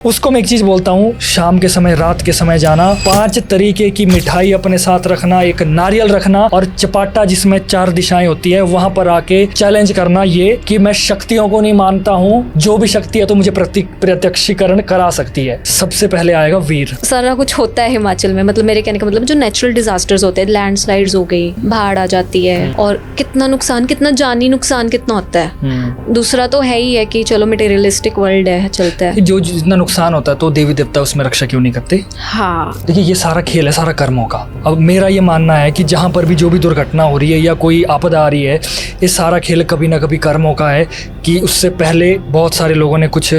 उसको मैं एक चीज बोलता हूँ, शाम के समय रात के समय जाना, 5 तरीके की मिठाई अपने साथ रखना, एक नारियल रखना और चपाटा जिसमें 4 दिशाएं होती है, वहां पर आके चैलेंज करना ये कि मैं शक्तियों को नहीं मानता हूँ, जो भी शक्ति है तो मुझे प्रत्यक्षीकरण करा सकती है। सबसे पहले आएगा वीर। सारा कुछ होता है हिमाचल में, मतलब मेरे कहने का मतलब जो नेचुरल डिजास्टर्स होते हैं, लैंडस्लाइड्स हो गई, बाढ़ आ जाती है और कितना नुकसान, कितना जानी नुकसान कितना होता है। दूसरा तो है ही है कि चलो मटेरियलिस्टिक वर्ल्ड है, चलता है, जो जितना नुकसान होता है तो देवी देवता उसमें रक्षा क्यों नहीं करते। हाँ देखिए ये सारा खेल है, सारा कर्मों का। अब मेरा ये मानना है कि जहाँ पर भी जो भी दुर्घटना हो रही है या कोई आपदा आ रही है, ये सारा खेल कभी ना कभी कर्मों का है कि उससे पहले बहुत सारे लोगों ने कुछ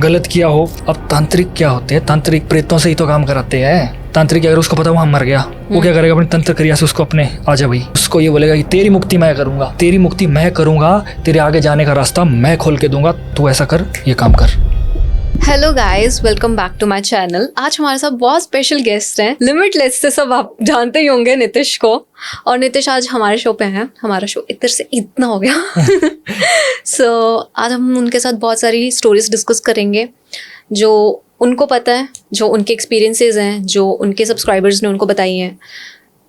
गलत किया हो। अब तांत्रिक क्या होते हैं, तांत्रिक प्रेतों से ही तो काम कराते हैं। तांत्रिक अगर उसको पता वहाँ मर गया, वो क्या करेगा, अपनी तंत्र क्रिया से उसको अपने आजा भाई, उसको ये बोलेगा कि तेरी मुक्ति मैं करूंगा, तेरी मुक्ति मैं करूंगा, तेरे आगे जाने का रास्ता मैं खोल के दूंगा, तू ऐसा कर, ये काम कर। Hello guys, welcome back to my channel. आज हमारे साथ बहुत स्पेशल गेस्ट हैं। लिमिटलेस से सब आप जानते ही होंगे नीतीश को, और नीतीश आज हमारे शो पे हैं। हमारा शो इधर से इतना हो गया सो आज हम उनके साथ बहुत सारी स्टोरीज डिस्कस करेंगे जो उनको पता है, जो उनके एक्सपीरियंसेस हैं, जो उनके सब्सक्राइबर्स ने उनको बताई हैं।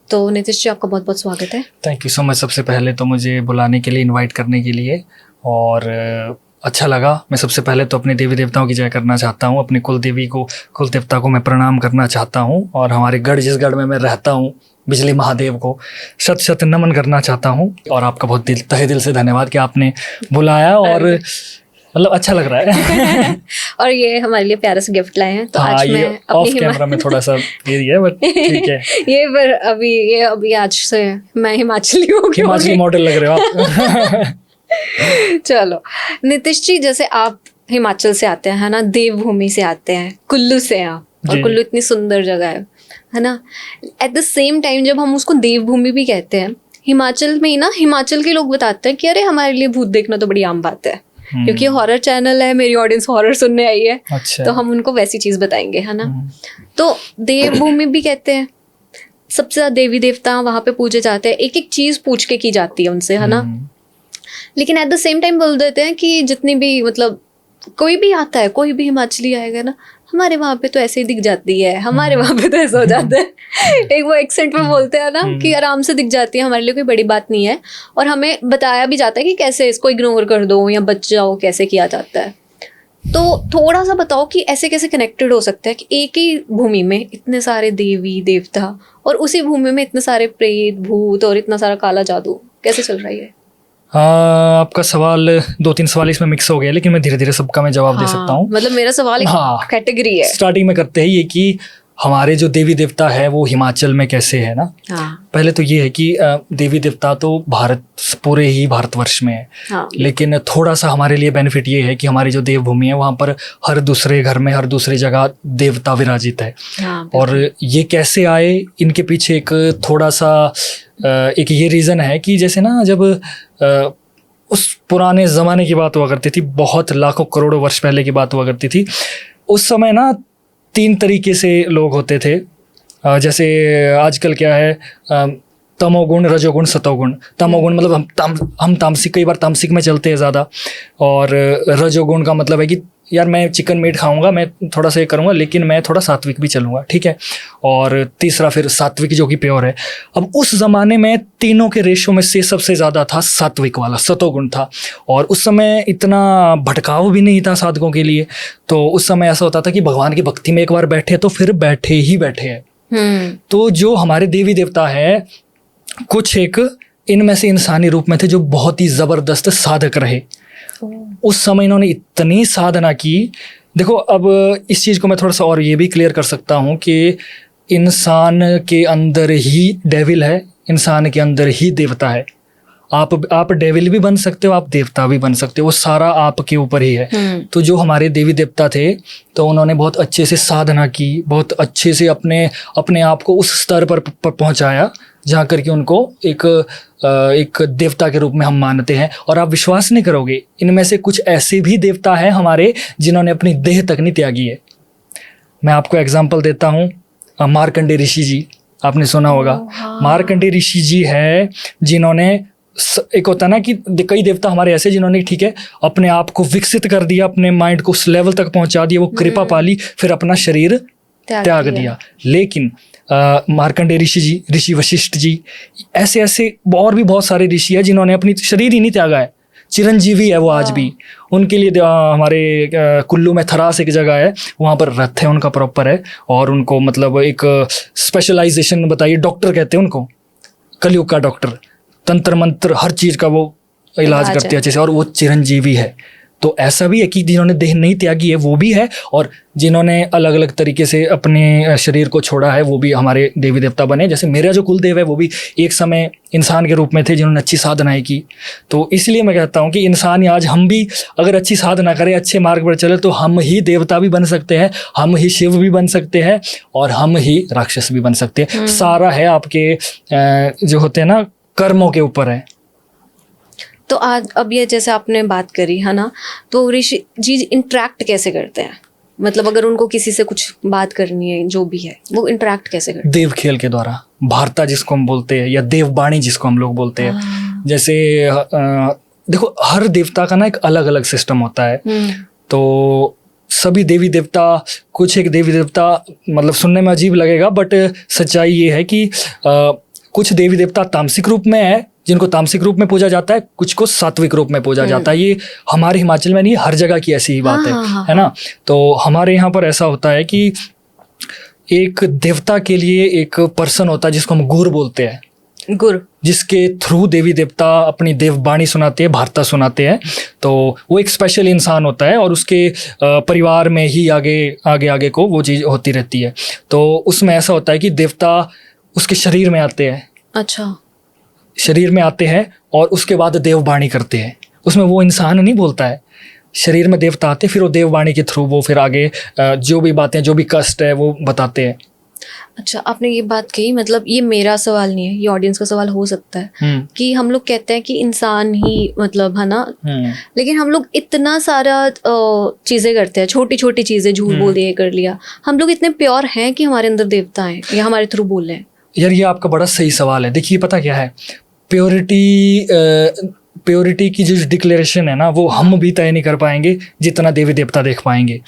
तो नीतीश जी, आपका बहुत बहुत स्वागत है। Thank you so much. सबसे पहले तो मुझे बुलाने के लिए, इनवाइट करने के लिए, और अच्छा लगा। मैं सबसे पहले तो अपने देवी देवताओं की जय करना चाहता हूँ, अपनी कुल देवी को, कुल देवता को मैं प्रणाम करना चाहता हूँ, और हमारे गढ़, जिस गढ़ में मैं रहता हूँ, बिजली महादेव को शत शत नमन करना चाहता हूँ। और आपका बहुत तहे दिल से धन्यवाद कि आपने बुलाया, और मतलब अच्छा लग रहा है और ये हमारे लिए प्यारा सा गिफ्ट लाए हैं। तो हाँ, आज मैं ये ऑफ कैमरा में थोड़ा सा ये है, बट ठीक है ये अभी आज से मैं हिमाचली हूँ। हिमाचली मॉडल लग रहे हो आप चलो नीतीश जी, जैसे आप हिमाचल से आते हैं, है ना, देवभूमि से आते हैं, कुल्लू से हैं आप, और कुल्लू इतनी सुंदर जगह है ना। एट द सेम टाइम जब हम उसको देवभूमि भी कहते हैं, हिमाचल में ही ना, हिमाचल के लोग बताते हैं कि अरे हमारे लिए भूत देखना तो बड़ी आम बात है, क्योंकि हॉरर चैनल है, मेरी ऑडियंस हॉरर सुनने आई है। अच्छा। तो हम उनको वैसी चीज बताएंगे, है ना। तो देवभूमि भी कहते हैं, सबसे ज्यादा देवी देवता वहां पे पूजे जाते हैं, एक एक चीज पूछ के की जाती है उनसे, है ना। लेकिन एट द सेम टाइम बोल देते हैं कि जितनी भी, मतलब कोई भी आता है, कोई भी हिमाचली आएगा ना, हमारे वहाँ पे तो ऐसे ही दिख जाती है, हमारे वहाँ पे तो ऐसा हो जाता है एक वो एक्सेंट में बोलते हैं ना कि आराम से दिख जाती है, हमारे लिए कोई बड़ी बात नहीं है। और हमें बताया भी जाता है कि कैसे इसको इग्नोर कर दो या बच जाओ, कैसे किया जाता है। तो थोड़ा सा बताओ कि ऐसे कैसे कनेक्टेड हो सकता है कि एक ही भूमि में इतने सारे देवी देवता, और उसी भूमि में इतने सारे प्रेत भूत और इतना सारा काला जादू, कैसे चल रहा है? हाँ, आपका सवाल 2-3 सवाल इसमें मिक्स हो गया, लेकिन मैं धीरे धीरे सबका मैं जवाब दे सकता हूँ। मतलब मेरा सवाल एक कैटेगरी है। स्टार्टिंग में करते हैं ये कि हमारे जो देवी देवता है वो हिमाचल में कैसे है ना। पहले तो ये है कि देवी देवता तो भारत, पूरे ही भारतवर्ष में है। लेकिन थोड़ा सा हमारे लिए बेनिफिट ये है कि हमारी जो देवभूमि है वहाँ पर हर दूसरे घर में, हर दूसरी जगह देवता विराजित है। और ये कैसे आए, इनके पीछे एक थोड़ा सा एक ये रीज़न है कि जैसे ना, जब उस पुराने ज़माने की बात हुआ करती थी, बहुत लाखों करोड़ों वर्ष पहले की बात हुआ करती थी, उस समय ना 3 तरीके से लोग होते थे। जैसे आजकल क्या है, तमोगुण, रजोगुण, सतोगुण। तमोगुण मतलब हम तामसिक, कई बार तामसिक में चलते हैं ज़्यादा, और रजोगुण का मतलब है कि यार मैं चिकन मीट खाऊंगा, मैं थोड़ा सा ये करूँगा, लेकिन मैं थोड़ा सात्विक भी चलूँगा, ठीक है। और तीसरा फिर सात्विक, जो कि प्योर है। अब उस ज़माने में तीनों के रेशो में से सबसे ज़्यादा था सात्विक वाला, सतोगुण था। और उस समय इतना भटकाव भी नहीं था साधकों के लिए। तो उस समय ऐसा होता था कि भगवान की भक्ति में एक बार बैठे तो फिर बैठे ही बैठे हैं। तो जो हमारे देवी देवता है, कुछ एक इनमें से इंसानी रूप में थे जो बहुत ही ज़बरदस्त साधक रहे। उस समय इन्होंने इतनी साधना की। देखो, अब इस चीज़ को मैं थोड़ा सा और ये भी क्लियर कर सकता हूँ कि इंसान के अंदर ही डेविल है, इंसान के अंदर ही देवता है। आप डेविल भी बन सकते हो, आप देवता भी बन सकते हो, वो सारा आपके ऊपर ही है। तो जो हमारे देवी देवता थे, तो उन्होंने बहुत अच्छे से साधना की, बहुत अच्छे से अपने आप को उस स्तर पर पहुंचाया जहाँ करके उनको एक देवता के रूप में हम मानते हैं। और आप विश्वास नहीं करोगे, इनमें से कुछ ऐसे भी देवता हैं हमारे जिन्होंने अपनी देह तक नहीं त्यागी है। मैं आपको एग्जाम्पल देता हूँ, मार्कंडेय ऋषि जी, आपने सुना होगा। मार्कंडेय ऋषि जी है जिन्होंने एक होता है ना कि कई देवता हमारे ऐसे जिन्होंने ठीक है अपने आप को विकसित कर दिया, अपने माइंड को उस लेवल तक पहुंचा दिया, वो कृपा पाली, फिर अपना शरीर त्याग दिया। लेकिन मार्कंडेय ऋषि जी, ऋषि वशिष्ठ जी, ऐसे ऐसे और भी बहुत सारे ऋषि है जिन्होंने अपनी शरीर ही नहीं त्यागा है, चिरंजीवी है वो आज भी। उनके लिए हमारे कुल्लू में थरास एक जगह है, वहाँ पर रथ है उनका प्रॉपर है, और उनको मतलब एक स्पेशलाइजेशन बताइए, डॉक्टर कहते हैं उनको, कलयुग का डॉक्टर, तंत्र मंत्र हर चीज़ का वो इलाज करते हैं अच्छे से, और वो चिरंजीवी है। तो ऐसा भी है कि जिन्होंने देह नहीं त्यागी है वो भी है, और जिन्होंने अलग अलग तरीके से अपने शरीर को छोड़ा है वो भी हमारे देवी देवता बने। जैसे मेरा जो कुलदेव है वो भी एक समय इंसान के रूप में थे जिन्होंने अच्छी साधनाएं की। तो इसलिए मैं कहता हूँ कि इंसान आज हम भी अगर अच्छी साधना करें, अच्छे मार्ग पर चले, तो हम ही देवता भी बन सकते हैं, हम ही शिव भी बन सकते हैं, और हम ही राक्षस भी बन सकते हैं। सारा है आपके जो होते हैं ना कर्मों के ऊपर है। तो आज अब ये जैसे आपने बात करी है ना, तो ऋषि जी इंटरेक्ट कैसे करते हैं? मतलब अगर उनको किसी से कुछ बात करनी है, जो भी है, वो इंटरेक्ट कैसे करते हैं? देव खेल के द्वारा, वार्ता जिसको हम बोलते हैं, या देववाणी जिसको हम लोग बोलते हैं। जैसे देखो हर देवता का ना एक अलग अलग सिस्टम होता है। तो सभी देवी देवता, कुछ एक देवी देवता मतलब सुनने में अजीब लगेगा, बट सच्चाई ये है कि कुछ देवी देवता तामसिक रूप में है, जिनको तामसिक रूप में पूजा जाता है, कुछ को सात्विक रूप में पूजा जाता है। ये हमारे हिमाचल में नहीं, हर जगह की ऐसी ही बात है ना। तो हमारे यहाँ पर ऐसा होता है कि एक देवता के लिए एक पर्सन होता है जिसको हम गुरु बोलते हैं, गुरु, जिसके थ्रू देवी देवता अपनी देववाणी सुनाते हैं, वार्ता सुनाते हैं। तो वो एक स्पेशल इंसान होता है, और उसके परिवार में ही आगे को वो चीज़ होती रहती है। तो उसमें ऐसा होता है कि देवता उसके शरीर में आते हैं। अच्छा, शरीर में आते हैं और उसके बाद देववाणी करते हैं। उसमें वो इंसान नहीं बोलता है, शरीर में देवता आते, फिर वो देववाणी के थ्रू वो फिर आगे जो भी बातें, जो भी कष्ट है वो बताते हैं। अच्छा, आपने ये बात कही, मतलब ये मेरा सवाल नहीं है, ये ऑडियंस का सवाल हो सकता है कि हम लोग कहते हैं कि इंसान ही मतलब है ना, लेकिन हम लोग इतना सारा चीजें करते हैं, छोटी छोटी चीजें, झूठ बोल दिया, कर लिया। हम लोग इतने प्योर हैं कि हमारे अंदर देवता हैं या हमारे थ्रू बोल रहे हैं? यार ये आपका बड़ा सही सवाल है। देखिए पता क्या है, प्योरिटी की जो डिक्लेरेशन है ना, वो हम भी तय नहीं कर पाएंगे जितना देवी देवता देख पाएंगे।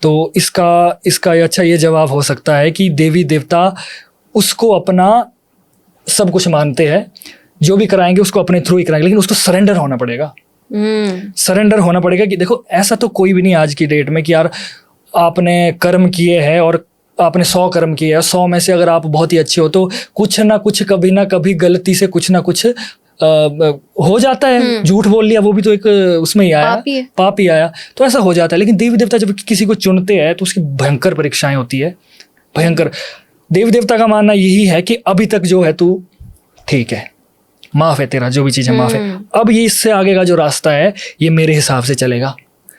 तो इसका अच्छा ये जवाब हो सकता है कि देवी देवता उसको अपना सब कुछ मानते हैं, जो भी कराएंगे उसको अपने थ्रू ही कराएंगे, लेकिन उसको सरेंडर होना पड़ेगा। सरेंडर होना पड़ेगा कि देखो ऐसा तो कोई भी नहीं आज की डेट में कि यार आपने कर्म किए हैं और आपने 100 कर्म किए हैं, 100 में से अगर आप बहुत ही अच्छे हो तो कुछ ना कुछ कभी ना कभी गलती से कुछ ना कुछ हो जाता है। झूठ बोल लिया, वो भी तो एक उसमें ही आया, पाप ही आया, तो ऐसा हो जाता है। लेकिन देवी देवता जब किसी को चुनते हैं तो उसकी भयंकर परीक्षाएं होती है, भयंकर। देवी देवता का मानना यही है कि अभी तक जो है तू ठीक है, माफ है, तेरा जो भी चीज़ है माफ है, अब ये इससे आगे का जो रास्ता है ये मेरे हिसाब से चलेगा।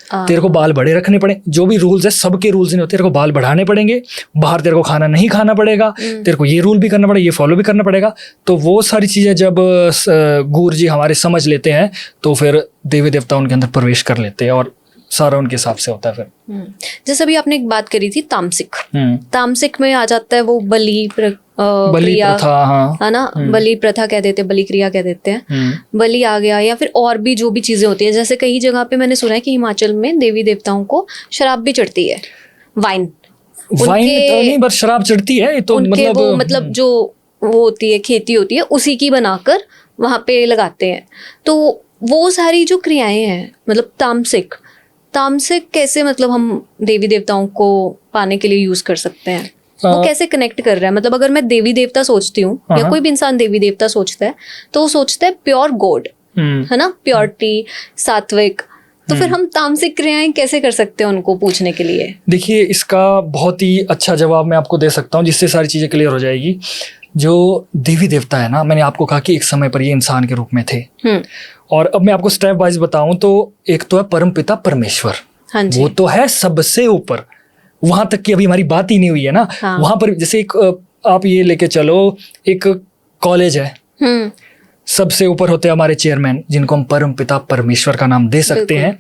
तेरे को बाल बड़े रखने पड़े, जो भी रूल्स है सबके रूल्स नहीं होते, तेरे को बाल बढ़ाने पड़ेंगे, बाहर तेरे को खाना नहीं खाना पड़ेगा, तेरे को ये रूल भी करना पड़ेगा, ये फॉलो भी करना पड़ेगा। तो वो सारी चीज़ें जब गुरु जी हमारे समझ लेते हैं तो फिर देवी देवता उनके अंदर प्रवेश कर लेते हैं और सारा उनके हिसाब से होता है फिर। जैसे अभी आपने एक बात करी थी तामसिक, तामसिक में आ जाता है वो बलि प्रथा, हाँ, है ना, बलि प्रथा कह देते हैं, बलि क्रिया कह देते हैं, बलि आ गया, या फिर और भी जो भी चीजें होती है। जैसे कई जगह पे मैंने सुना है कि हिमाचल में देवी देवताओं को शराब भी चढ़ती है, वाइन तो नहीं, बस शराब चढ़ती है तो मतलब जो वो होती है, खेती होती है, उसी की बनाकर वहां पे लगाते हैं। तो वो सारी जो क्रियाएं हैं, मतलब तामसिक कैसे, मतलब हम देवी देवताओं को पाने के लिए यूज कर सकते हैं? वो कैसे कनेक्ट कर रहा है? मतलब अगर मैं देवी देवता सोचती हूँ या कोई भी इंसान देवी देवता सोचता है तो वो सोचता है प्योर गॉड, है ना, प्योरिटी, सात्विक। तो फिर हम तामसिक क्रियाएं कैसे कर सकते हैं उनको पूछने के लिए? देखिए इसका बहुत ही अच्छा जवाब मैं आपको दे सकता हूँ जिससे सारी चीजें क्लियर हो जाएगी। जो देवी देवता है ना, मैंने आपको कहा कि एक समय पर ये इंसान के रूप में थे, और अब मैं आपको स्टेप वाइज बताऊं तो एक तो है परमपिता परमेश्वर, वो तो है सबसे ऊपर, वहां तक की अभी हमारी बात ही नहीं हुई है ना। वहां पर जैसे एक आप ये लेके चलो, एक कॉलेज है, सबसे ऊपर होते हैं हमारे चेयरमैन जिनको हम परमपिता परमेश्वर का नाम दे सकते हैं।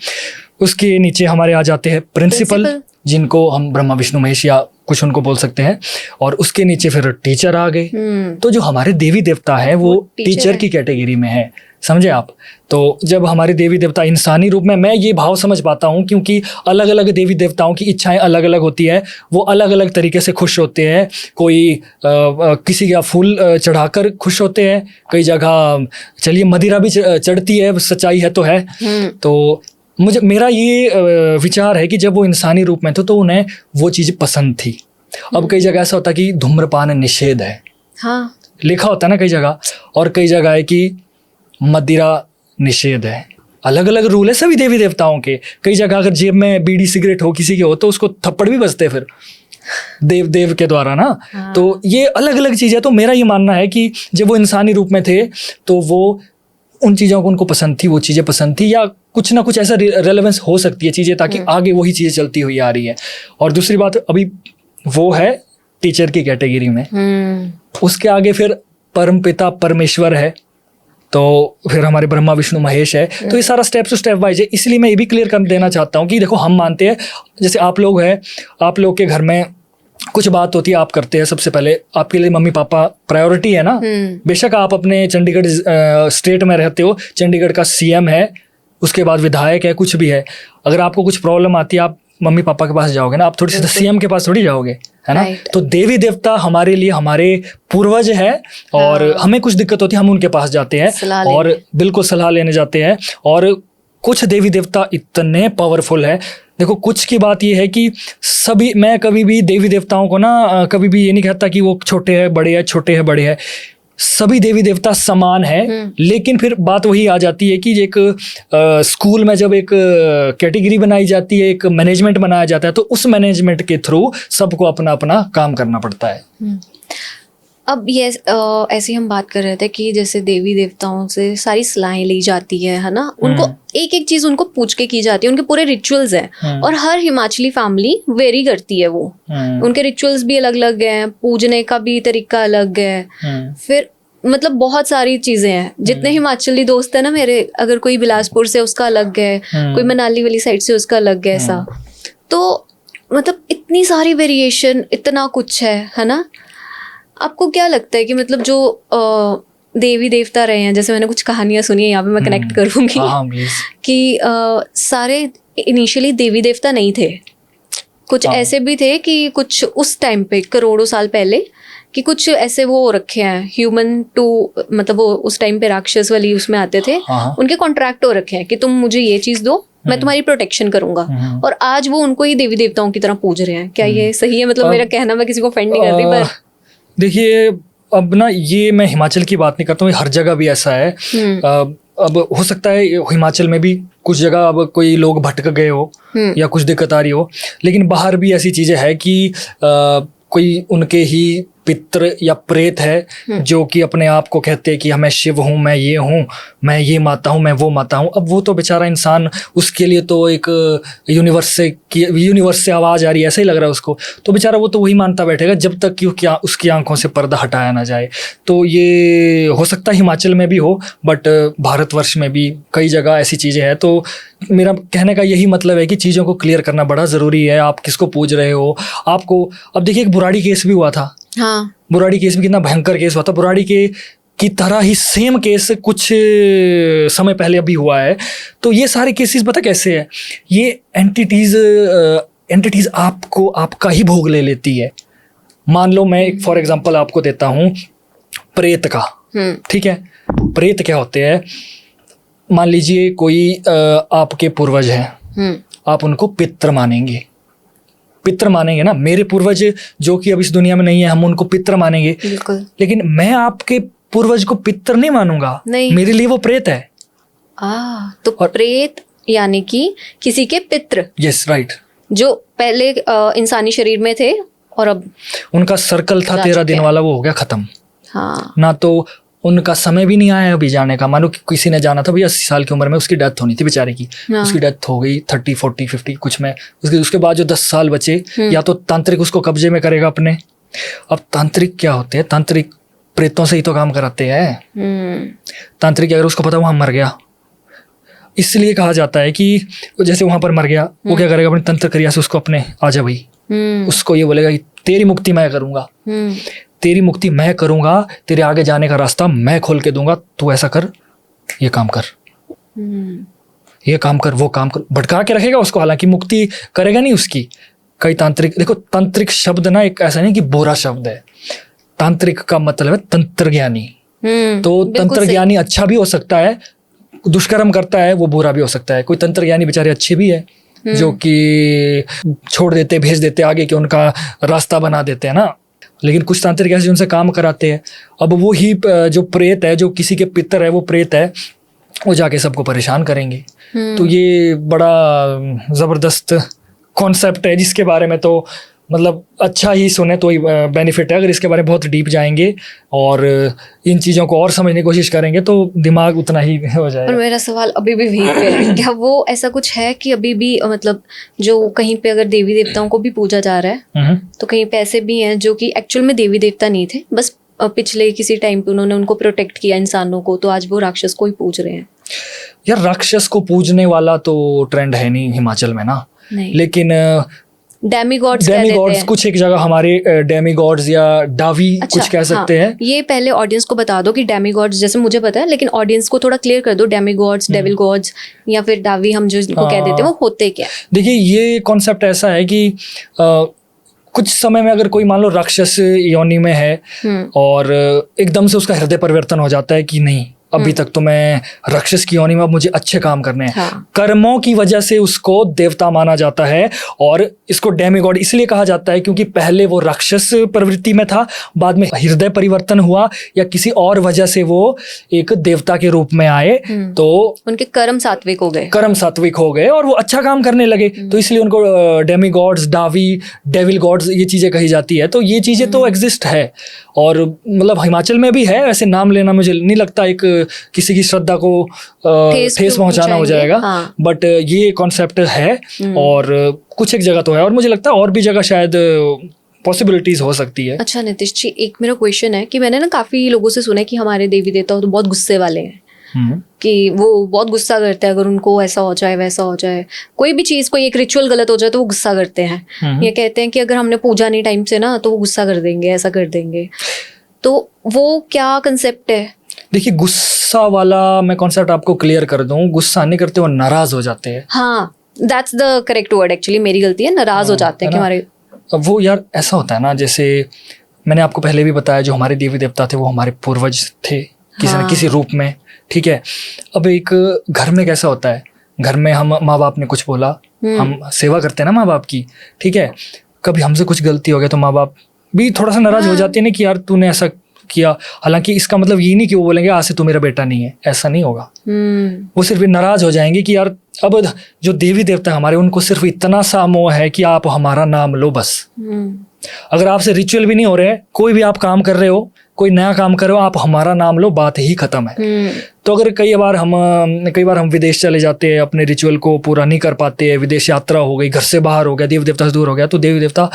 उसके नीचे हमारे आ जाते हैं प्रिंसिपल, जिनको हम ब्रह्मा विष्णु महेश या कुछ उनको बोल सकते हैं, और उसके नीचे फिर टीचर आ गए। तो जो हमारे देवी देवता है वो टीचर की कैटेगरी में है, समझे आप। तो जब हमारे देवी देवता इंसानी रूप में, मैं ये भाव समझ पाता हूँ क्योंकि अलग अलग देवी देवताओं की इच्छाएं अलग अलग होती है, वो अलग अलग तरीके से खुश होते हैं। कोई किसी का फूल चढ़ाकर खुश होते हैं, कई जगह चलिए मदिरा भी चढ़ती है, सच्चाई है तो है। तो मेरा ये विचार है कि जब वो इंसानी रूप में थे तो उन्हें वो चीज़ पसंद थी। अब कई जगह ऐसा होता है कि धूम्रपान निषेध है, हाँ, लिखा होता है ना कई जगह, और कई जगह है कि मदिरा निषेध है। अलग अलग रूल है सभी देवी देवताओं के। कई जगह अगर जेब में बीड़ी सिगरेट हो किसी के हो तो उसको थप्पड़ भी बजते फिर देव के द्वारा ना। हाँ। तो ये अलग अलग चीज़ें। तो मेरा ये मानना है कि जब वो इंसानी रूप में थे तो वो उन चीज़ों को उनको पसंद थी, वो चीज़ें पसंद थी, या कुछ ना कुछ ऐसा रेलेवेंस हो सकती है चीज़ें, ताकि आगे वही चीज़ें चलती हुई आ रही है। और दूसरी बात, अभी वो है टीचर की कैटेगरी में, उसके आगे फिर परम पिता परमेश्वर है, तो फिर हमारे ब्रह्मा विष्णु महेश है। तो ये सारा स्टेप टू स्टेप वाइज है। इसलिए मैं ये भी क्लियर कर देना चाहता हूँ कि देखो, हम मानते हैं, जैसे आप लोग हैं, आप लोग के घर में कुछ बात होती है, आप करते हैं, सबसे पहले आपके लिए मम्मी पापा प्रायोरिटी है ना। बेशक आप अपने चंडीगढ़ स्टेट में रहते हो, चंडीगढ़ का सीएम है, उसके बाद विधायक है, कुछ भी है, अगर आपको कुछ प्रॉब्लम आती है आप मम्मी पापा के पास जाओगे ना, आप थोड़ी सी सीएम के पास थोड़ी जाओगे, है ना। तो देवी देवता हमारे लिए हमारे पूर्वज है, और हमें कुछ दिक्कत होती है हम उनके पास जाते हैं और बिल्कुल सलाह लेने जाते हैं। और कुछ देवी देवता इतने पावरफुल है। देखो, कुछ की बात ये है कि सभी, मैं कभी भी देवी देवताओं को ना कभी भी ये नहीं कहता कि वो छोटे है बड़े है, छोटे है बड़े है, सभी देवी देवता समान है। लेकिन फिर बात वही आ जाती है कि एक स्कूल में जब एक कैटेगरी बनाई जाती है, एक मैनेजमेंट बनाया जाता है, तो उस मैनेजमेंट के थ्रू सबको अपना अपना काम करना पड़ता है। अब ये ऐसे हम बात कर रहे थे कि जैसे देवी देवताओं से सारी सलाहें ली जाती है ना, उनको एक एक चीज उनको पूछ के की जाती है, उनके पूरे रिचुअल्स हैं, और हर हिमाचली फैमिली वेरी करती है वो, उनके रिचुअल्स भी अलग अलग हैं, पूजने का भी तरीका अलग है। फिर मतलब बहुत सारी चीजें हैं। जितने हिमाचली दोस्त है ना मेरे, अगर कोई बिलासपुर से उसका अलग है, कोई मनाली वाली साइड से उसका अलग है, ऐसा। तो मतलब इतनी सारी वेरिएशन, इतना कुछ है ना। आपको क्या लगता है कि मतलब जो देवी देवता रहे हैं, जैसे मैंने कुछ कहानियां सुनी है, यहाँ पे मैं कनेक्ट करूंगी कि सारे इनिशियली देवी देवता नहीं थे, कुछ ऐसे भी थे कि कुछ उस टाइम पे करोड़ों साल पहले कि कुछ ऐसे वो रखे हैं ह्यूमन टू, मतलब वो उस टाइम पे राक्षस वाली उसमें आते थे, उनके कॉन्ट्रैक्ट हो रखे हैं कि तुम मुझे ये चीज दो, मैं तुम्हारी प्रोटेक्शन करूंगा, और आज वो उनको ही देवी देवताओं की तरह पूज रहे हैं। क्या ये सही है? मतलब मेरा कहना, मैं किसी को ऑफेंड नहीं कर रही, पर देखिए, अब ना ये मैं हिमाचल की बात नहीं करता हूँ, हर जगह भी ऐसा है। अब हो सकता है हिमाचल में भी कुछ जगह अब कोई लोग भटक गए हो या कुछ दिक्कत आ रही हो, लेकिन बाहर भी ऐसी चीजें हैं कि कोई उनके ही पितृ या प्रेत है जो कि अपने आप को कहते हैं कि मैं शिव हूँ, मैं ये हूँ, मैं ये माता हूँ, मैं वो माता हूँ। अब वो तो बेचारा इंसान, उसके लिए तो एक यूनिवर्स से आवाज़ आ रही है, ऐसा ही लग रहा है उसको, तो बेचारा वो तो वही मानता बैठेगा जब तक कि क्या उसकी आंखों से पर्दा हटाया ना जाए। तो ये हो सकता है हिमाचल में भी हो, बट भारतवर्ष में भी कई जगह ऐसी चीज़ें हैं। तो मेरा कहने का यही मतलब है कि चीज़ों को क्लियर करना बड़ा ज़रूरी है। आप किसको पूज रहे हो आपको। अब देखिए, एक बुराड़ी केस भी हुआ था। हाँ, बुराड़ी केस भी कितना भयंकर केस हुआ था। बुराड़ी के की तरह ही सेम केस कुछ समय पहले अभी हुआ है। तो ये सारे केसेस पता कैसे है, ये एंटिटीज आपको आपका ही भोग ले लेती है। मान लो मैं एक फॉर एग्जांपल आपको देता हूँ प्रेत का, ठीक है। प्रेत क्या होते हैं, मान लीजिए कोई आपके पूर्वज हैं, आप उनको पितृ मानेंगे, पितृ मानेंगे ना। मेरे पूर्वज जो कि अब इस दुनिया में नहीं है, हम उनको पितृ मानेंगे, लेकिन मैं आपके पूर्वज को पितृ नहीं मानूंगा, नहीं। मेरे लिए वो प्रेत है। तो प्रेत यानी कि किसी के पितृ। Yes, right. जो पहले इंसानी शरीर में थे और अब उनका सर्कल था 13 दिन वाला, वो हो गया खत्म। हाँ। ना तो उनका समय भी नहीं आया अभी जाने का। मानो कि किसी ने जाना था भैया 80 साल की उम्र में, उसकी डेथ होनी थी बेचारे की। हाँ। उसकी डेथ हो गई 30, 40, 50 कुछ में। उसके बाद जो 10 साल बचे, या तो तांत्रिक उसको कब्जे में करेगा अपने। अब तांत्रिक क्या होते हैं, तांत्रिक प्रेतों से ही तो काम कराते हैं। तांत्रिक अगर उसको पता वहां मर गया, इसलिए कहा जाता है कि जैसे वहां पर मर गया, वो क्या करेगा, अपने तंत्र क्रिया से उसको अपने आजा भाई, उसको ये बोलेगा कि तेरी मुक्ति मैं करूंगा, तेरी मुक्ति मैं करूंगा, तेरे आगे जाने का रास्ता मैं खोल के दूंगा, तू ऐसा कर, ये काम कर, ये काम कर, वो काम कर, भटका के रखेगा उसको। हालांकि मुक्ति करेगा नहीं उसकी। कई तांत्रिक, देखो तांत्रिक शब्द ना एक ऐसा नहीं कि बुरा शब्द है, तांत्रिक का मतलब है तंत्र ज्ञानी। तो तंत्र ज्ञानी अच्छा भी हो सकता है, दुष्कर्म करता है वो बुरा भी हो सकता है। कोई तंत्र ज्ञानी बेचारे अच्छे भी है जो कि छोड़ देते, भेज देते आगे कि उनका रास्ता बना देते हैं ना। लेकिन कुछ तांत्रिक ऐसे उनसे काम कराते हैं। अब वो ही जो प्रेत है, जो किसी के पितर है, वो प्रेत है, वो जाके सबको परेशान करेंगे। तो ये बड़ा जबरदस्त कॉन्सेप्ट है जिसके बारे में तो मतलब अच्छा ही सुने तो ही बेनिफिट है। अगर इसके बारे में बहुत डीप जाएंगे और इन चीज़ों को और समझने की कोशिश करेंगे तो दिमाग उतना ही हो जाएगा। और मेरा सवाल अभी भी वहीं पे है, क्या वो ऐसा कुछ है कि अभी भी मतलब जो कहीं पे अगर देवी देवताओं को भी पूजा जा रहा है तो कहीं पे ऐसे भी हैं जो कि एक्चुअल में देवी देवता नहीं थे, बस पिछले किसी टाइम पे उन्होंने उनको प्रोटेक्ट किया इंसानों को, तो आज वो राक्षस को ही पूज रहे हैं? यार राक्षस को पूजने वाला तो ट्रेंड है नहीं हिमाचल में ना, लेकिन डेमीगॉड्स कुछ एक जगह हमारे डेमीगॉड्स या डावी कुछ कह सकते हैं। ये पहले ऑडियंस को बता दो कि डेमीगॉड्स जैसे मुझे पता है, लेकिन ऑडियंस को थोड़ा क्लियर कर दो, डेमीगॉड्स, डेविल गॉड्स या फिर डावी हम जो इनको कह देते हैं वो होते क्या? देखिए ये कॉन्सेप्ट ऐसा है कि कुछ समय में अगर कोई मान लो राक्षस योनि में है और एकदम से उसका हृदय परिवर्तन हो जाता है कि नहीं अभी तक तो मैं राक्षस की योनि में, अब मुझे अच्छे काम करने हैं। कर्मों की वजह से उसको देवता माना जाता है और इसको डेमीगॉड इसलिए कहा जाता है क्योंकि पहले वो राक्षस प्रवृत्ति में था, बाद में हृदय परिवर्तन हुआ या किसी और वजह से वो एक देवता के रूप में आए, तो उनके कर्म सात्विक हो गए, कर्म सात्विक हो गए और वो अच्छा काम करने लगे। तो इसलिए उनको डेमीगॉड्स, डावी, डेविल गॉड्स ये चीजें कही जाती है। तो ये चीजें तो एग्जिस्ट है और मतलब हिमाचल में भी है। ऐसे नाम लेना मुझे नहीं लगता एक किसी की श्रद्धा को ठेस पहुंचाना हो जाएगा, बट ये कॉन्सेप्ट है और कुछ एक जगह तो है और मुझे लगता है और भी जगह शायद पॉसिबिलिटीज हो सकती है। अच्छा नीतीश जी, एक मेरा क्वेश्चन है कि मैंने ना काफी लोगों से सुना है कि हमारे देवी देवता तो बहुत गुस्से वाले हैं, कि वो बहुत गुस्सा करते हैं अगर उनको ऐसा हो जाए वैसा हो जाए, कोई भी चीज, कोई एक रिचुअल गलत हो जाए तो वो गुस्सा करते हैं। ये कहते हैं कि अगर हमने पूजा नहीं टाइम से ना तो वो गुस्सा कर देंगे, ऐसा कर देंगे। तो वो क्या कंसेप्ट है? देखिए गुस्सा वाला मैं कॉन्सेप्ट आपको क्लियर कर दूं, गुस्सा नहीं करते, वो नाराज हो जाते हैं। हाँ, that's the correct word, actually मेरी गलती है, नाराज हो जाते हैं कि हमारे। अब वो यार ऐसा होता है ना, जैसे मैंने आपको पहले भी बताया जो हमारे देवी देवता थे वो हमारे पूर्वज थे किसी न किसी रूप में, ठीक है। अब एक घर में कैसा होता है, घर में हम माँ बाप ने कुछ बोला, हम सेवा करते हैं ना माँ बाप की, ठीक है। कभी हमसे कुछ गलती हो गया तो माँ बाप भी थोड़ा सा नाराज हो जाते हैं ना कि यार तूने ऐसा किया। हालांकि इसका मतलब ये नहीं कि वो बोलेंगे आज से तू मेरा बेटा नहीं है, ऐसा नहीं होगा। वो सिर्फ नाराज हो जाएंगे कि यार अब जो देवी देवता है हमारे, उनको सिर्फ इतना सा मोह है कि आप हमारा नाम लो बस। अगर आपसे रिचुअल भी नहीं हो रहे हैं, कोई भी आप काम कर रहे हो, कोई नया काम कर रहे हो, आप हमारा नाम लो, बात ही खत्म है। तो अगर कई बार हम विदेश चले जाते हैं, अपने रिचुअल को पूरा नहीं कर पाते हैं, विदेश यात्रा हो गई, घर से बाहर हो गया, देवी देवता से दूर हो गया, तो देवी देवता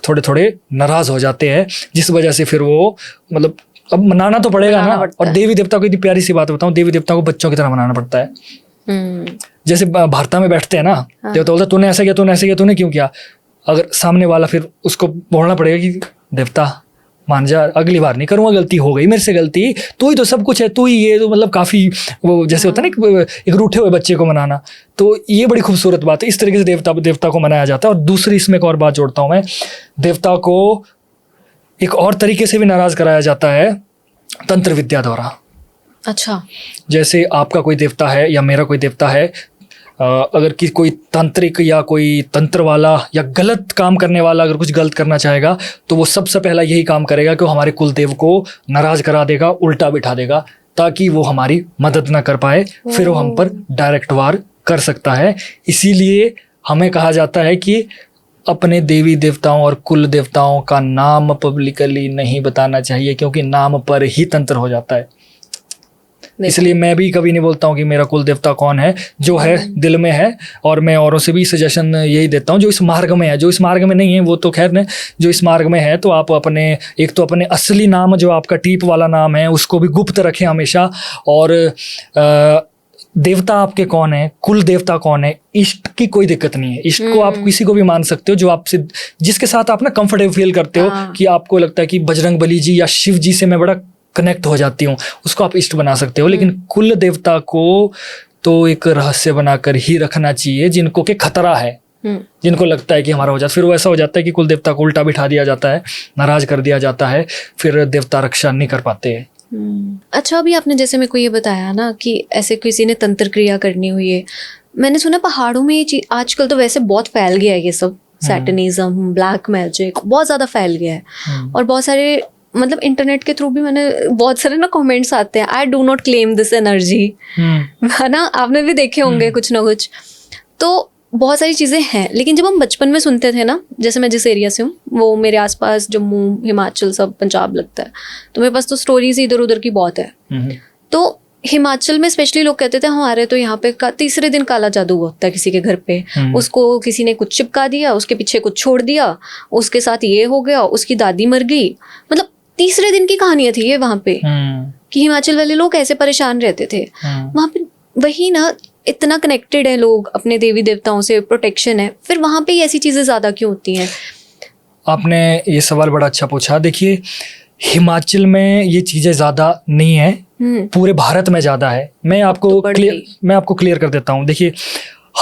थोड़े थोड़े नाराज हो जाते हैं, जिस वजह से फिर वो मतलब अब मनाना तो पड़ेगा ना। और देवी देवता को इतनी प्यारी सी बात बताऊं, देवी देवता को बच्चों की तरह मनाना पड़ता है। जैसे भारता में बैठते हैं ना, देवता बोलता तूने ऐसा किया, तूने ऐसा किया, तूने क्यों किया। अगर सामने वाला फिर उसको बोलना पड़ेगा कि देवता मान जा, अगली बार नहीं करूंगा, गलती हो गई मेरे से, गलती तू ही तो सब कुछ है, तू ही ये, तो मतलब काफी वो जैसे होता है ना एक रूठे हुए बच्चे को मनाना। तो ये बड़ी खूबसूरत बात है, इस तरीके से देवता को मनाया जाता है। और दूसरी इसमें एक और बात जोड़ता हूँ मैं, देवता को एक और तरीके से भी नाराज कराया जाता है, तंत्र विद्या द्वारा। अच्छा, जैसे आपका कोई देवता है या मेरा कोई देवता है, अगर कि कोई तांत्रिक या कोई तंत्र वाला या गलत काम करने वाला अगर कुछ गलत करना चाहेगा तो वो सबसे पहला यही काम करेगा कि वो हमारे कुल देव को नाराज करा देगा, उल्टा बिठा देगा, ताकि वो हमारी मदद ना कर पाए, फिर वो हम पर डायरेक्ट वार कर सकता है। इसीलिए हमें कहा जाता है कि अपने देवी देवताओं और कुल देवताओं का नाम पब्लिकली नहीं बताना चाहिए, क्योंकि नाम पर ही तंत्र हो जाता है। इसलिए मैं भी कभी नहीं बोलता हूँ कि मेरा कुल देवता कौन है, जो है दिल में है। और मैं औरों से भी सजेशन यही देता हूँ जो इस मार्ग में है, जो इस मार्ग में नहीं है वो तो खैर नहीं, जो इस मार्ग में है तो आप अपने एक तो अपने असली नाम जो आपका टीप वाला नाम है उसको भी गुप्त रखें हमेशा। और देवता आपके कौन है, कुल देवता कौन है, इष्ट की कोई दिक्कत नहीं है। इष्ट को आप किसी को भी मान सकते हो जो आपसे, जिसके साथ आप ना कंफर्टेबल फील करते हो, कि आपको लगता है कि बजरंग बली जी या शिव जी से मैं बड़ा कनेक्ट हो जाती हूँ, उसको आप इष्ट बना सकते हो। लेकिन कुल देवता को तो एक रहस्य बनाकर ही रखना चाहिए, जिनको के खतरा है, जिनको लगता है कि हमारा हो जाता, फिर वो ऐसा हो जाता है कि कुल देवता को उल्टा बिठा दिया जाता है, नाराज कर दिया जाता है, फिर देवता रक्षा नहीं कर पाते हैं। अच्छा, अभी आपने जैसे मेरे को ये बताया ना कि ऐसे किसी ने तंत्र क्रिया करनी हुई है, मैंने सुना पहाड़ों में ये चीज आजकल तो वैसे बहुत फैल गया है, ये सब सैटनिज्म, ब्लैक मैजिक बहुत ज्यादा फैल गया है। और बहुत सारे मतलब इंटरनेट के थ्रू भी मैंने बहुत सारे ना कमेंट्स आते हैं, I do not claim this energy, है ना, आपने भी देखे होंगे कुछ ना कुछ। तो बहुत सारी चीज़ें हैं, लेकिन जब हम बचपन में सुनते थे ना, जैसे मैं जिस एरिया से हूँ वो मेरे आसपास जम्मू, हिमाचल, सब पंजाब लगता है, तो मेरे पास तो स्टोरीज इधर उधर की बहुत है। तो हिमाचल में स्पेशली लोग कहते थे हमारे तो यहाँ पे तीसरे दिन काला जादू होता है किसी के घर पे, उसको किसी ने कुछ चिपका दिया, उसके पीछे कुछ छोड़ दिया, उसके साथ ये हो गया, उसकी दादी मर गई, मतलब तीसरे दिन की कहानियां थी ये वहाँ पे, कि हिमाचल वाले लोग ऐसे परेशान रहते थे वहाँ पे। वही ना, इतना कनेक्टेड है लोग अपने देवी देवताओं से, प्रोटेक्शन है, फिर वहाँ पे ऐसी चीजें ज्यादा क्यों होती हैं? आपने ये सवाल बड़ा अच्छा पूछा। देखिए, हिमाचल में ये चीजें ज्यादा नहीं है, पूरे भारत में ज्यादा है। मैं आपको क्लियर कर देता हूँ। देखिए,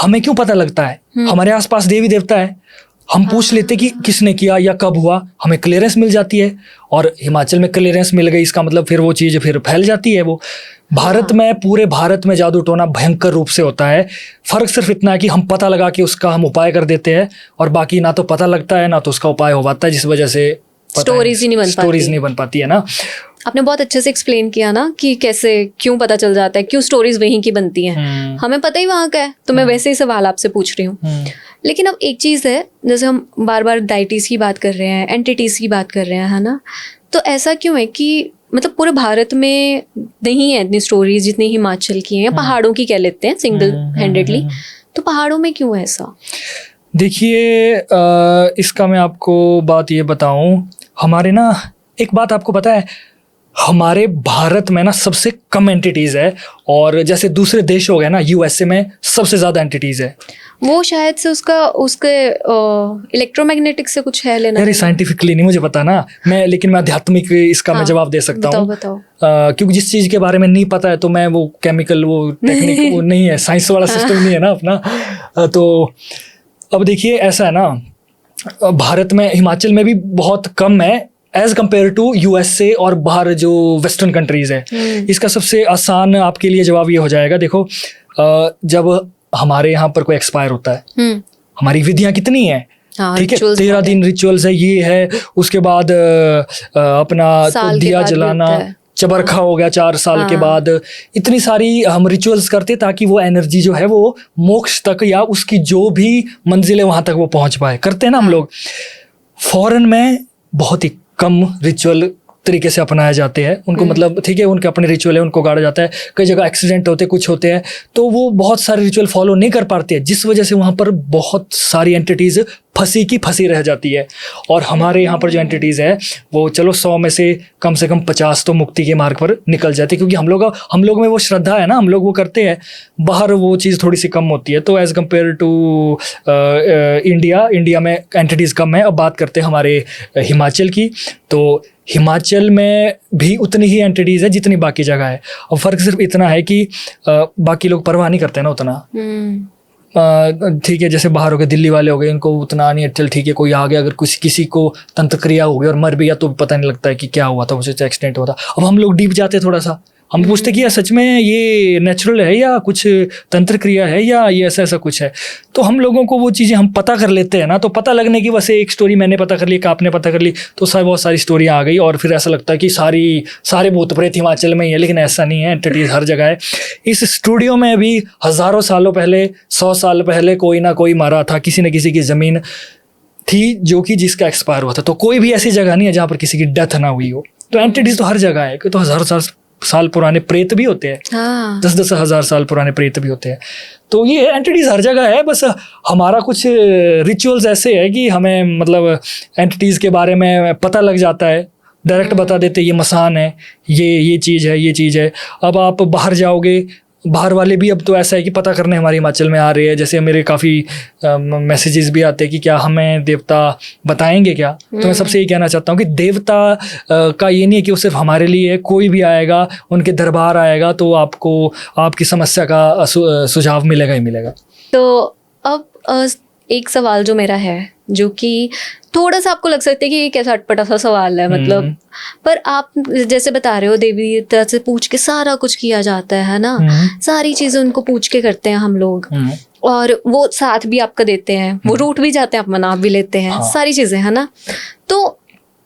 हमें क्यों पता लगता है, हमारे आसपास देवी देवता है, हम पूछ लेते कि किसने किया या कब हुआ, हमें क्लियरेंस मिल जाती है। और हिमाचल में क्लियरेंस मिल गई, इसका मतलब फिर वो चीज़ फिर फैल जाती है। वो भारत में, पूरे भारत में जादू टोना भयंकर रूप से होता है। फर्क सिर्फ इतना है कि हम पता लगा के उसका हम उपाय कर देते हैं, और बाकी ना तो पता लगता है ना तो उसका उपाय हो पाता है, जिस वजह से स्टोरीज नहीं बन पाती है ना। आपने बहुत अच्छे से एक्सप्लेन किया ना कि कैसे, क्यों पता चल जाता है, क्यों स्टोरीज वहीं की बनती हैं। हमें पता ही वहाँ का है, तो मैं वैसे ही सवाल आपसे पूछ रही हूँ। लेकिन अब एक चीज़ है, जैसे हम बार बार डाइटीज की बात कर रहे हैं, एंटिटीज की बात कर रहे हैं, है ना, तो ऐसा क्यों है कि मतलब पूरे भारत में नहीं है इतनी स्टोरीज जितनी हिमाचल की हैं, या पहाड़ों की कह लेते हैं सिंगल हैंडेडली, तो पहाड़ों में क्यों है ऐसा? देखिए, इसका मैं आपको बात ये बताऊं, हमारे ना, एक बात आपको पता है, हमारे भारत में ना सबसे कम एंटिटीज है, और जैसे दूसरे देश हो गए ना, यूएसए में सबसे ज्यादा एंटिटीज है। वो शायद से उसके इलेक्ट्रोमैग्नेटिक से कुछ है लेना। यार साइंटिफिकली नहीं मुझे पता ना, लेकिन मैं आध्यात्मिक इसका मैं जवाब दे सकता हूँ। बताओ। क्योंकि जिस चीज के बारे में नहीं पता है तो मैं वो केमिकल, वो टेक्निक वो नहीं है, साइंस वाला सिस्टम नहीं है ना अपना। तो अब देखिए, ऐसा है ना, भारत में, हिमाचल में भी बहुत कम है एज कम्पेयर टू यूएसए और बाहर जो वेस्टर्न कंट्रीज है। इसका सबसे आसान आपके लिए जवाब ये हो जाएगा। देखो, जब हमारे यहाँ पर कोई एक्सपायर होता है, हमारी विधियां कितनी है, ठीक है, 13 दिन रिचुअल्स है, ये है, उसके बाद अपना दिया जलाना, चबरखा हो गया 4 साल के बाद, इतनी सारी हम रिचुअल्स करते ताकि वो एनर्जी जो है वो मोक्ष तक या उसकी जो भी मंजिल है वहां तक वो पहुंच पाए, करते हैं ना हम लोग। फॉरेन में बहुत ही कम रिचुअल तरीके से अपनाए जाते हैं उनको, मतलब ठीक है, उनके अपने रिचुअल है, उनको गाड़ा जाता है। कई जगह एक्सीडेंट होते, कुछ होते हैं, तो वो बहुत सारे रिचुअल फॉलो नहीं कर पाते हैं, जिस वजह से वहाँ पर बहुत सारी एंटिटीज फंसी रह जाती है। और हमारे यहाँ पर जो एंटिटीज़ है वो चलो 100 में से कम 50 तो मुक्ति के मार्ग पर निकल जाते हैं, क्योंकि हम लोग में वो श्रद्धा है ना, हम लोग वो करते हैं। बाहर वो चीज़ थोड़ी सी कम होती है। तो एज़ कम्पेयर टू इंडिया में एंटिटीज़ कम है। अब बात करते हैं हमारे हिमाचल की, तो हिमाचल में भी उतनी ही एंटिटीज़ है जितनी बाकी जगह है। और फ़र्क सिर्फ इतना है कि बाकी लोग परवाह नहीं करते ना उतना, ठीक है, जैसे बाहर हो गए, दिल्ली वाले हो गए, इनको उतना नहीं, चल ठीक है, कोई आ गया, अगर किसी को तंत्र क्रिया हो गई और मर भी गया तो पता नहीं लगता है कि क्या हुआ था, उसे एक्सीडेंट हुआ था। अब हम लोग डीप जाते थोड़ा सा, हम पूछते कि यार सच में ये नेचुरल है या कुछ तंत्र क्रिया है या ये ऐसा कुछ है। तो हम लोगों को वो चीज़ें हम पता कर लेते हैं ना, तो पता लगने की वैसे एक स्टोरी मैंने पता कर ली, आपने पता कर ली, तो बहुत सारी स्टोरियाँ आ गई, और फिर ऐसा लगता है कि सारे भूत प्रेत हिमाचल में ही है, लेकिन ऐसा नहीं है, एंटिटीज हर जगह है। इस स्टूडियो में भी हज़ारों सालों पहले, 100 साल पहले कोई ना कोई मरा था, किसी न किसी की ज़मीन थी जो कि जिसका एक्सपायर हुआ था। तो कोई भी ऐसी जगह नहीं है जहाँ पर किसी की डेथ ना हुई हो। तो एंटिटीज तो हर जगह है, तो हज़ारों साल पुराने प्रेत भी होते हैं, 10-10 हज़ार साल पुराने प्रेत भी होते हैं। तो ये एंटिटीज़ हर जगह है, बस हमारा कुछ रिचुअल्स ऐसे है कि हमें मतलब एंटिटीज़ के बारे में पता लग जाता है, डायरेक्ट बता देते ये मसान है, ये चीज़ है, ये चीज़ है। अब आप बाहर जाओगे, बाहर वाले भी अब तो ऐसा है कि पता करने हमारे हिमाचल में आ रहे हैं, जैसे मेरे काफ़ी मैसेजेस भी आते हैं कि क्या हमें देवता बताएंगे क्या। तो मैं सबसे ये कहना चाहता हूँ कि देवता का ये नहीं है कि वो सिर्फ हमारे लिए है, कोई भी आएगा उनके दरबार आएगा तो आपको आपकी समस्या का सुझाव मिलेगा ही मिलेगा। तो अब एक सवाल जो मेरा है, जो कि थोड़ा सा आपको लग सकता है कि ये कैसा अटपटा सा सवाल है, मतलब पर आप जैसे बता रहे हो देवी देवता से पूछ के सारा कुछ किया जाता है ना, सारी चीजें उनको पूछ के करते हैं हम लोग, और वो साथ भी आपका देते हैं, वो रूठ भी जाते हैं, आप मना भी लेते हैं, सारी चीजें है ना। तो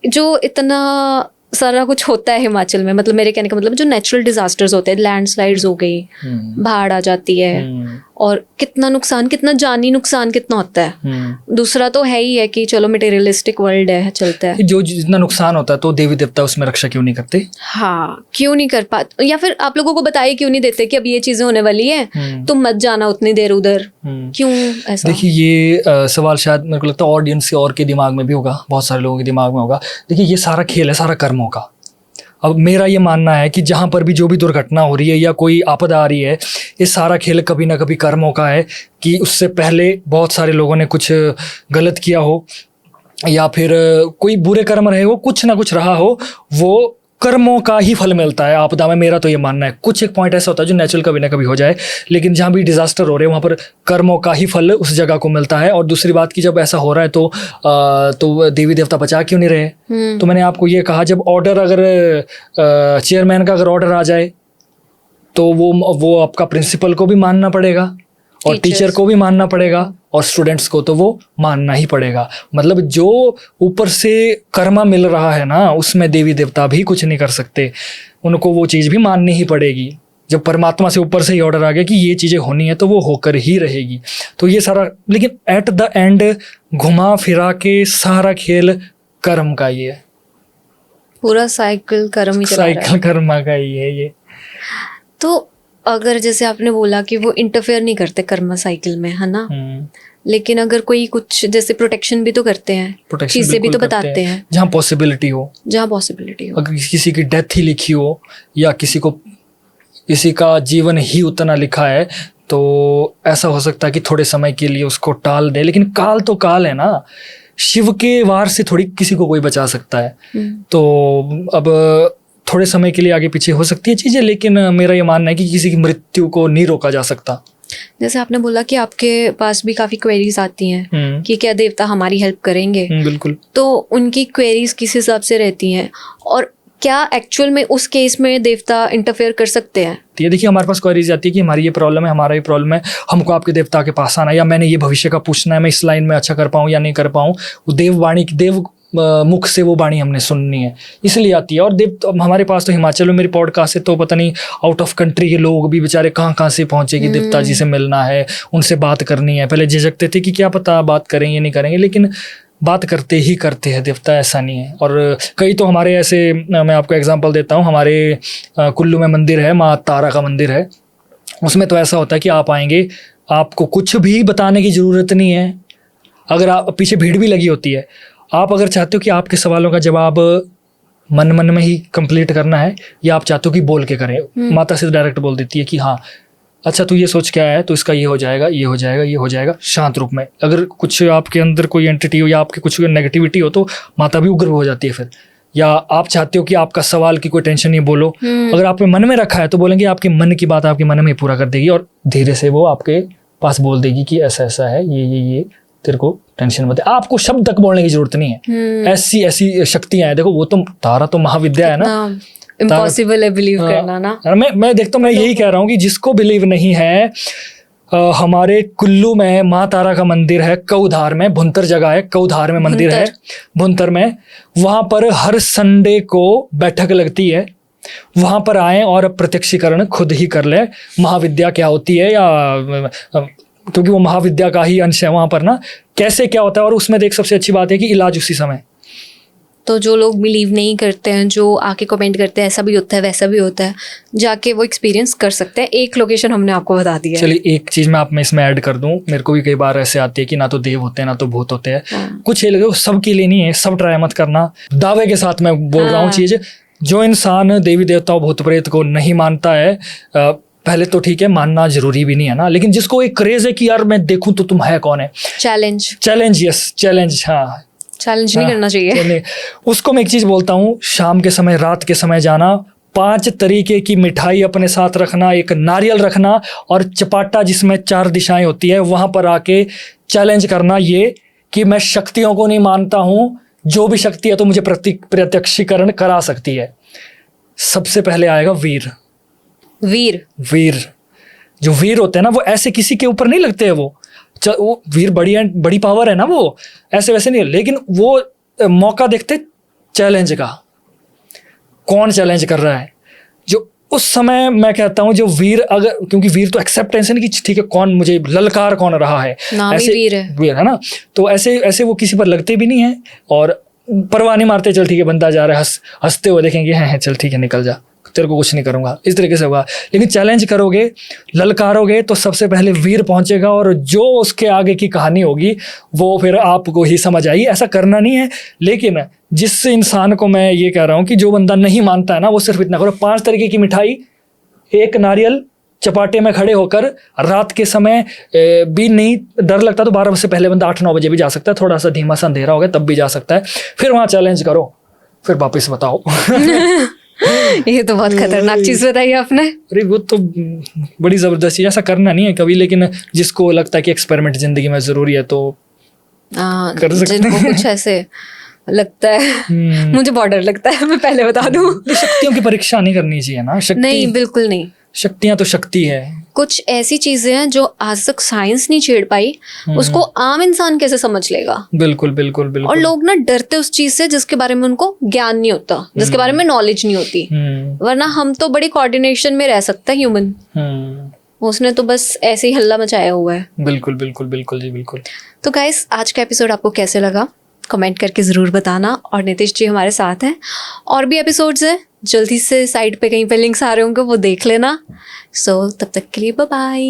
जो इतना सारा कुछ होता है हिमाचल में, मतलब मेरे कहने का मतलब जो नेचुरल डिजास्टर्स होते हैं, लैंडस्लाइड्स हो गई, बाढ़ आ जाती है, और कितना नुकसान, कितना जानी नुकसान कितना होता है। दूसरा तो है ही है कि चलो मटेरियलिस्टिक वर्ल्ड है, चलता है, जो जितना नुकसान होता है तो देवी देवता उसमें रक्षा क्यों नहीं करते? हाँ, क्यों नहीं कर पाते, या फिर आप लोगों को बताइए क्यों नहीं देते कि अब ये चीजें होने वाली है, तुम मत जाना उतनी देर उधर, क्यों ऐसा? देखिए ये सवाल शायद मेरे को लगता है ऑडियंस और के दिमाग में भी होगा, बहुत सारे लोगों के दिमाग में होगा। देखिए ये सारा खेल है, सारा कर्मों का। अब मेरा ये मानना है कि जहाँ पर भी जो भी दुर्घटना हो रही है या कोई आपदा आ रही है, ये सारा खेल कभी ना कभी कर्मों का है, कि उससे पहले बहुत सारे लोगों ने कुछ गलत किया हो, या फिर कोई बुरे कर्म रहे हो, कुछ ना कुछ रहा हो, वो कर्मों का ही फल मिलता है आपदा में। मेरा तो ये मानना है। कुछ एक पॉइंट ऐसा होता है जो नेचुरल कभी ना कभी हो जाए, लेकिन जहाँ भी डिजास्टर हो रहे हैं वहाँ पर कर्मों का ही फल उस जगह को मिलता है। और दूसरी बात की जब ऐसा हो रहा है तो देवी देवता बचा क्यों नहीं रहे? तो मैंने आपको ये कहा, जब ऑर्डर अगर चेयरमैन का अगर ऑर्डर आ जाए तो वो आपका प्रिंसिपल को भी मानना पड़ेगा, और टीचर को भी मानना पड़ेगा, और स्टूडेंट्स को तो वो मानना ही पड़ेगा। मतलब जो ऊपर से कर्मा मिल रहा है ना, उसमें देवी देवता भी कुछ नहीं कर सकते, उनको वो चीज़ भी माननी ही पड़ेगी। जब परमात्मा से ऊपर से ही ऑर्डर आ गया कि ये चीज़ें होनी है तो वो होकर ही रहेगी। तो ये सारा, लेकिन एट द एंड घुमा फिरा के सारा खेल कर्म का ही है, पूरा साइकिल कर्म ही चला रहा है, साइकिल कर्मा का ही है ये। तो अगर जैसे आपने बोला कि वो इंटरफेयर नहीं करते कर्मा साइकिल में, है ना, लेकिन अगर कोई कुछ जैसे प्रोटेक्शन भी तो करते हैं, चीजें भी तो बताते हैं जहाँ पॉसिबिलिटी हो, जहाँ पॉसिबिलिटी हो। अगर किसी की डेथ ही लिखी हो या किसी का जीवन ही उतना लिखा है, तो ऐसा हो सकता है कि थोड़े समय के लिए उसको टाल दे। लेकिन काल तो काल है ना, शिव के वार से थोड़ी किसी को कोई बचा सकता है। तो अब थोड़े समय के लिए आगे पीछे हो सकती है चीजें, लेकिन मेरा ये मानना है कि किसी की मृत्यु को नहीं रोका जा सकता। जैसे आपने बोला कि आपके पास भी काफी क्वेरीज आती हैं कि क्या देवता हमारी हेल्प करेंगे? बिल्कुल। तो उनकी क्वेरीज किस हिसाब से रहती हैं, और क्या एक्चुअल में उस केस में देवता इंटरफेयर कर सकते हैं? ये देखिए, हमारे पास क्वेरीज आती है कि हमारी ये प्रॉब्लम है, हमारा ये प्रॉब्लम है, हमको आपके देवता के पास आना है, या मैंने ये भविष्य का पूछना है, मैं इस लाइन में अच्छा कर पाऊँ या नहीं कर पाऊँ। वो देव मुख से वो वाणी हमने सुननी है, इसलिए आती है। और तो हमारे पास तो हिमाचल में मेरी पॉडकास्ट है, तो पता नहीं आउट ऑफ कंट्री के लोग भी बेचारे कहाँ से पहुँचे कि देवता जी से मिलना है, उनसे बात करनी है। पहले झिझकते थे कि क्या पता बात करेंगे नहीं करेंगे, लेकिन बात करते ही करते हैं देवता, ऐसा नहीं है। और कई तो हमारे ऐसे, मैं आपको एग्जांपल देता हूँ, हमारे कुल्लू में मंदिर है, माँ तारा का मंदिर है। उसमें तो ऐसा होता है कि आप आएंगे, आपको कुछ भी बताने की ज़रूरत नहीं है। अगर आप पीछे भीड़ भी लगी होती है, आप अगर चाहते हो कि आपके सवालों का जवाब मन में ही कंप्लीट करना है, या आप चाहते हो कि बोल के करें, माता से डायरेक्ट बोल देती है कि हाँ अच्छा तू ये सोच क्या है, तो इसका ये हो जाएगा, ये हो जाएगा, ये हो जाएगा, शांत रूप में। अगर कुछ आपके अंदर कोई एंटिटी हो या आपके कुछ नेगेटिविटी हो तो माता भी उग्र हो जाती है फिर। या आप चाहते हो कि आपका सवाल की कोई टेंशन नहीं, बोलो। अगर आपने मन में रखा है तो बोलेंगे, आपके मन की बात आपके मन में ही पूरा कर देगी, और धीरे से वो आपके पास बोल देगी कि ऐसा ऐसा है, ये तेरे को टेंशन मत है। आपको शब्द तक बोलने की जरूरत नहीं है। ऐसी शक्तियां हैं। देखो वो तो तारा तो महाविद्या है ना, इम्पॉसिबल है बिलीव करना ना। मैं देखता हूँ, मैं यही कह रहा हूँ कि जिसको बिलीव नहीं है, हमारे कुल्लू में माँ तारा का मंदिर है, कऊधार में, भुंतर जगह है, कऊधार में मंदिर है, भुंतर में। वहां पर हर संडे को बैठक लगती है, वहां पर आए और प्रत्यक्षीकरण खुद ही कर ले महाविद्या क्या होती है, या क्योंकि वो महाविद्या का ही अंश है वहां पर ना, कैसे क्या होता है। और उसमें देख सबसे अच्छी बात है कि इलाज उसी समय। तो जो लोग बिलीव नहीं करते हैं, जो आके कमेंट करते हैं ऐसा भी होता है वैसा भी होता है, जाके वो एक्सपीरियंस कर सकते हैं। एक लोकेशन हमने आपको बता दिया है। चलिए एक चीज मैं आप में इसमें ऐड कर दूं, मेरे को भी कई बार ऐसे आती है कि ना तो देव होते हैं ना तो भूत होते हैं। कुछ ये लगे, सबके लिए नहीं है, सब ट्राई मत करना। दावे के साथ मैं बोल रहा हूँ चीज, जो इंसान देवी देवताओं भूत प्रेत को नहीं मानता है, पहले तो ठीक है, मानना जरूरी भी नहीं है ना, लेकिन जिसको एक क्रेज है कि यार मैं देखूं तो तुम है कौन है, चैलेंज, यस चैलेंज, हाँ चैलेंज नहीं करना चाहिए। उसको मैं एक चीज बोलता हूँ, शाम के समय, रात के समय जाना, 5 तरीके की मिठाई अपने साथ रखना, एक नारियल रखना और चपाटा जिसमें 4 दिशाएं होती है, वहां पर आके चैलेंज करना ये कि मैं शक्तियों को नहीं मानता हूँ, जो भी शक्ति है तो मुझे प्रत्यक्षीकरण करा सकती है। सबसे पहले आएगा वीर। जो वीर होते हैं ना, वो ऐसे किसी के ऊपर नहीं लगते हैं, वो वीर बड़ी पावर है ना, वो ऐसे वैसे नहीं, लेकिन वो मौका देखते चैलेंज का, कौन चैलेंज कर रहा है। जो उस समय मैं कहता हूँ जो वीर, अगर, क्योंकि वीर तो एक्सेप्टेंस है ना कि ठीक है, कौन मुझे ललकार कौन रहा है, ऐसे वीर है ना, तो ऐसे वो किसी पर लगते भी नहीं है और परवाह नहीं मारते, चल ठीक है बंदा जा रहा है, हंसते हुए देखेंगे, हैं चल ठीक है निकल जा, तेरे को कुछ नहीं करूंगा, इस तरीके से होगा। लेकिन चैलेंज करोगे, ललकारोगे, तो सबसे पहले वीर पहुंचेगा और जो उसके आगे की कहानी होगी वो फिर आपको ही समझ आएगी। ऐसा करना नहीं है, लेकिन जिस इंसान को मैं ये कह रहा हूँ कि जो बंदा नहीं मानता है ना, वो सिर्फ इतना करो, 5 तरीके की मिठाई, 1 नारियल, चपाटे में खड़े होकर, रात के समय भी नहीं डर लगता तो 12 बजे से पहले बंदा 8-9 बजे भी जा सकता है, थोड़ा सा धीमा सा अंधेरा हो गया तब भी जा सकता है, फिर वहाँ चैलेंज करो, फिर वापस बताओ। ये तो बहुत खतरनाक चीज बताई आपने। अरे वो तो बड़ी जबरदस्त चीज, ऐसा करना नहीं है कभी, लेकिन जिसको लगता है कि एक्सपेरिमेंट जिंदगी में जरूरी है तो कर सकते हैं। जिनको कुछ ऐसे लगता है, मुझे बहुत डर लगता है, मैं पहले बता दूं। शक्तियों की परीक्षा नहीं करनी चाहिए ना, शक्ति नहीं, बिल्कुल नहीं। शक्तियां तो शक्ति है। कुछ ऐसी चीजें हैं जो आज तक साइंस नहीं छेड़ पाई, उसको आम इंसान कैसे समझ लेगा। बिल्कुल। और लोग ना डरते उस चीज से जिसके बारे में उनको ज्ञान नहीं होता, जिसके बारे में नॉलेज नहीं होती। वरना हम तो बड़ी कोऑर्डिनेशन में रह सकता है ह्यूमन, उसने तो बस ऐसे ही हल्ला मचाया हुआ है। बिल्कुल जी, बिल्कुल। तो गाइस, आज का एपिसोड आपको कैसे लगा कमेंट करके ज़रूर बताना। और नितिश जी हमारे साथ हैं, और भी एपिसोड्स हैं, जल्दी से साइड पे कहीं पे लिंक्स आ रहे होंगे, वो देख लेना। सो तब तक के लिए बाय बाय।